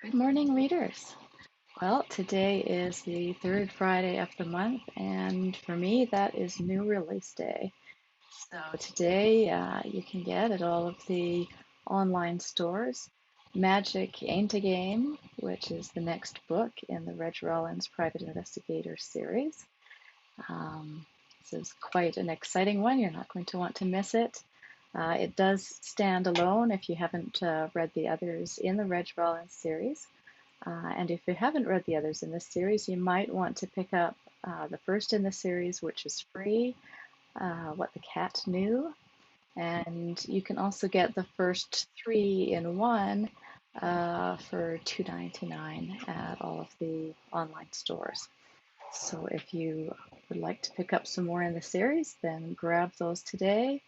Good morning, readers. Well, today is the third Friday of the month, and for me, that is new release day. So today, you can get at all of the online stores Magic Ain't a Game, which is the next book in the Reg Rawlins Private Investigator series. This is quite an exciting one. You're not going to want to miss it. It does stand alone if you haven't read the others in the Reg Rawlins series. And if you haven't read the others in this series, you might want to pick up the first in the series, which is free, What the Cat Knew. And you can also get the first three in one for $2.99 at all of the online stores. So if you would like to pick up some more in the series, then grab those today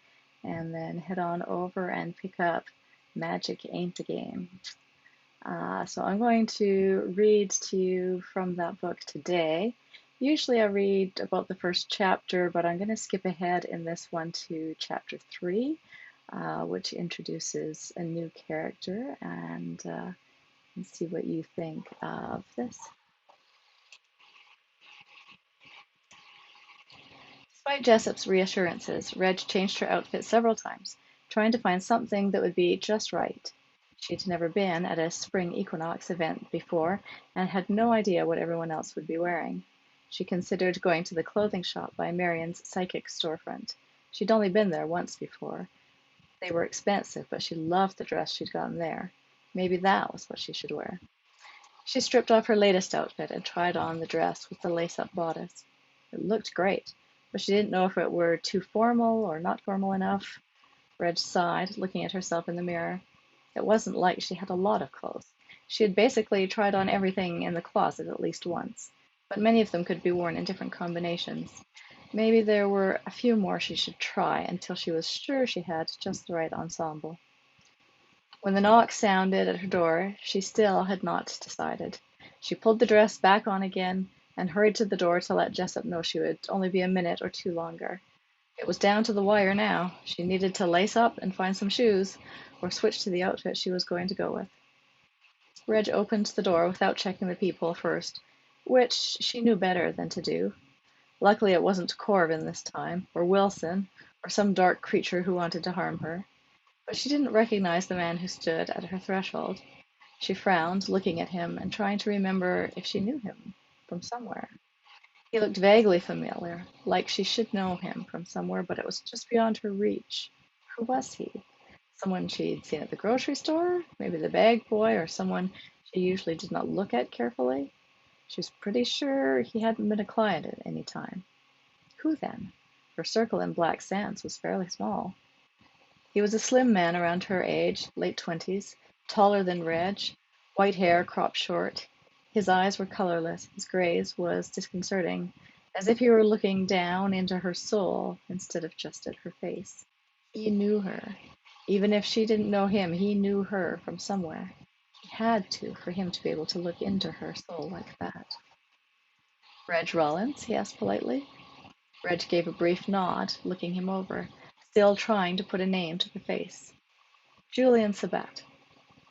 and then head on over and pick up Magic Ain't a Game. So I'm going to read to you from that book today. Usually I read about the first chapter, but I'm going to skip ahead in this one to chapter 3, which introduces a new character, and see what you think of this. Despite Jessup's reassurances, Reg changed her outfit several times, trying to find something that would be just right. She'd never been at a spring equinox event before and had no idea what everyone else would be wearing. She considered going to the clothing shop by Marion's psychic storefront. She'd only been there once before. They were expensive, but she loved the dress she'd gotten there. Maybe that was what she should wear. She stripped off her latest outfit and tried on the dress with the lace-up bodice. It looked great, but she didn't know if it were too formal or not formal enough. Reg sighed, looking at herself in the mirror. It wasn't like she had a lot of clothes. She had basically tried on everything in the closet at least once, but many of them could be worn in different combinations. Maybe there were a few more she should try until she was sure she had just the right ensemble. When the knock sounded at her door, she still had not decided. She pulled the dress back on again and hurried to the door to let Jessup know she would only be a minute or two longer. It was down to the wire now. She needed to lace up and find some shoes, or switch to the outfit she was going to go with. Reg opened the door without checking the people first, which she knew better than to do. Luckily it wasn't Corvin this time, or Wilson, or some dark creature who wanted to harm her. But she didn't recognize the man who stood at her threshold. She frowned, looking at him and trying to remember if she knew him from somewhere. He looked vaguely familiar, like she should know him from somewhere, but it was just beyond her reach. Who was he? Someone she'd seen at the grocery store? Maybe the bag boy, or someone she usually did not look at carefully? She was pretty sure he hadn't been a client at any time. Who then? Her circle in Black Sands was fairly small. He was a slim man around her age, late 20s, taller than Reg, white hair cropped short. His eyes were colorless, his gaze was disconcerting, as if he were looking down into her soul instead of just at her face. He knew her. Even if she didn't know him, he knew her from somewhere. He had to, for him to be able to look into her soul like that. Reg Rawlins? He asked politely. Reg gave a brief nod, looking him over, still trying to put a name to the face. Julian Sabat.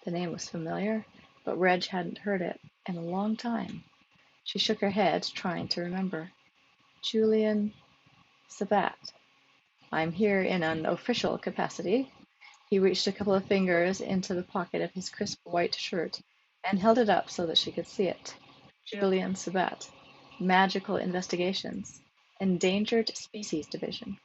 The name was familiar, but Reg hadn't heard it in a long time. She shook her head, trying to remember. Julian Sabat. I'm here in an official capacity. He reached a couple of fingers into the pocket of his crisp white shirt and held it up so that she could see it. Julian Sabat. Magical Investigations. Endangered Species Division.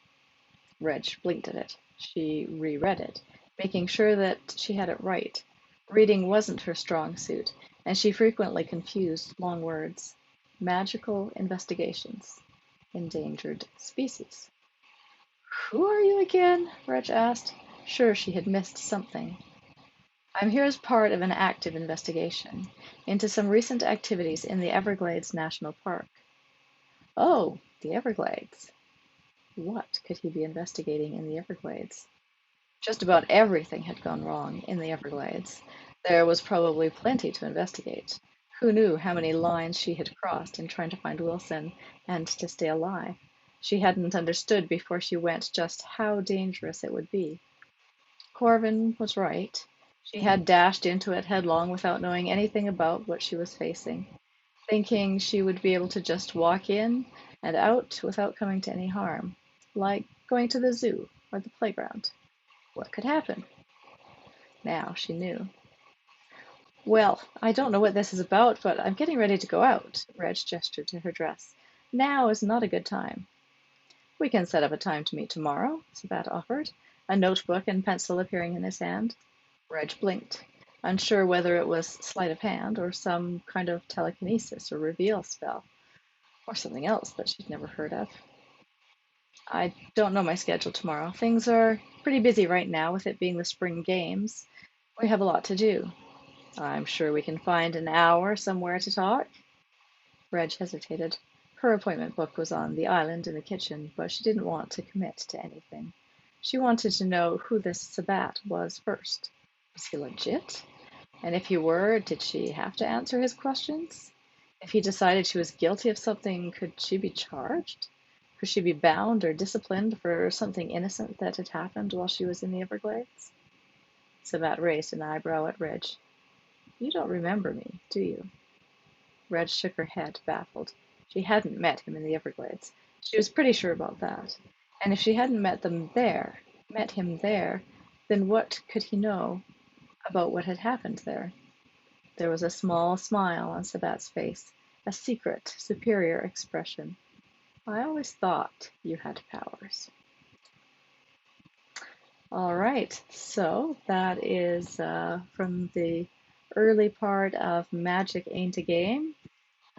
Reg blinked at it. She reread it, making sure that she had it right. Reading wasn't her strong suit, and she frequently confused long words. Magical Investigations. Endangered Species. Who are you again? Reg asked, sure she had missed something. I'm here as part of an active investigation into some recent activities in the Everglades National Park. Oh, the Everglades. What could he be investigating in the Everglades? Just about everything had gone wrong in the Everglades. There was probably plenty to investigate. Who knew how many lines she had crossed in trying to find Wilson and to stay alive? She hadn't understood before she went just how dangerous it would be. Corvin was right. She had dashed into it headlong without knowing anything about what she was facing, thinking she would be able to just walk in and out without coming to any harm, like going to the zoo or the playground. What could happen? Now she knew. Well, I don't know what this is about, but I'm getting ready to go out. Reg gestured to her dress. Now is not a good time. We can set up a time to meet tomorrow, Sabat offered, a notebook and pencil appearing in his hand. Reg blinked, unsure whether it was sleight of hand or some kind of telekinesis or reveal spell, or something else that she'd never heard of. I don't know my schedule tomorrow. Things are pretty busy right now with it being the spring games. We have a lot to do. I'm sure we can find an hour somewhere to talk. Reg hesitated. Her appointment book was on the island in the kitchen, but she didn't want to commit to anything. She wanted to know who this Sabat was first. Was he legit? And if he were, did she have to answer his questions? If he decided she was guilty of something, could she be charged? Could she be bound or disciplined for something innocent that had happened while she was in the Everglades? Sabat raised an eyebrow at Reg. You don't remember me, do you? Reg shook her head, baffled. She hadn't met him in the Everglades. She was pretty sure about that. And if she hadn't met him there, then what could he know about what had happened there? There was a small smile on Sabat's face, a secret, superior expression. I always thought you had powers. All right, so that is from the early part of Magic Ain't a Game.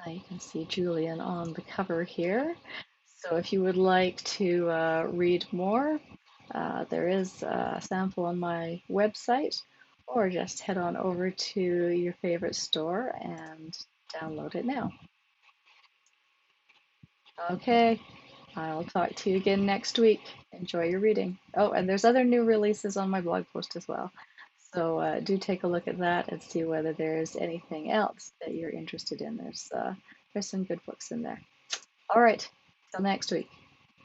You can see Julian on the cover here. So if you would like to read more, there is a sample on my website, or just head on over to your favorite store and download it now. Okay, I'll talk to you again next week. Enjoy your reading. Oh, and there's other new releases on my blog post as well. So do take a look at that and see whether there's anything else that you're interested in. There's some good books in there. All right, till next week.